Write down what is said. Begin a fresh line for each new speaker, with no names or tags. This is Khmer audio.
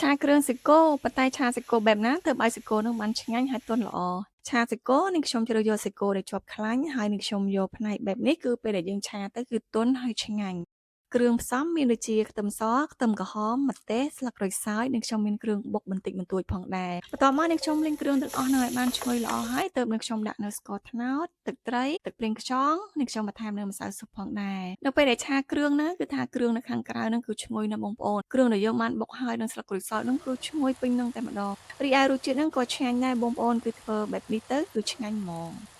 ឆាគ្រឿងសាច់គោប៉ុន្តែឆាសាច់គោបែបណាទើបឲ្យសាច់គោនឹងបានឆ្ងាញ់ហើយទន់ល្អឆាសាច់គោនេះខ្ញុំជ្រើសយកសាច់គោដែលជាប់ខ្លាញ់ហើយនឹងខ្ញុំយកផ្នែកបែបនេះគឺពេលដែលយើងឆាទៅគឺទន់ហើយឆ្ងាញ់គ្រឿងផ្សំមានដូចជាខ្ទឹមសខ្ទឹមក្រហមម្ទេសស្លឹកក្រូចសើចនិងខ្ញុំមានគ្រឿងបុកបន្តិចបន្តួចផងដែរបន្ទាប់មកនេះខ្ញុំលីងគ្រឿងទាំងអស់នោះឲ្យបានឈ្ងុយល្អហើយទើបនឹងខ្ញុំដាក់នៅស្ករត្នោតទឹកត្រីទឹកប្រេងខ្យងនិងខ្ញុំបន្ថែមនៅម្សៅស៊ុបផងដែរនៅពេលដែលឆាគ្រឿងណាគឺថាគ្រឿងនៅខាងក្រៅហ្នឹងគឺឈ្ងុយណាស់បងប្អូនគ្រឿងដែលយើងបានបុកហើយនឹងស្លឹកក្រូចសើចហ្នឹងគឺឈ្ងុយពេញនឹងតែម្ដងរីឯរសជាតិហ្នឹងក៏ឆ្ងាញ់ដែរបងប្អូនគឺធ្វើបែបនេះទៅគឺឆ្ងាញ់ហ្មង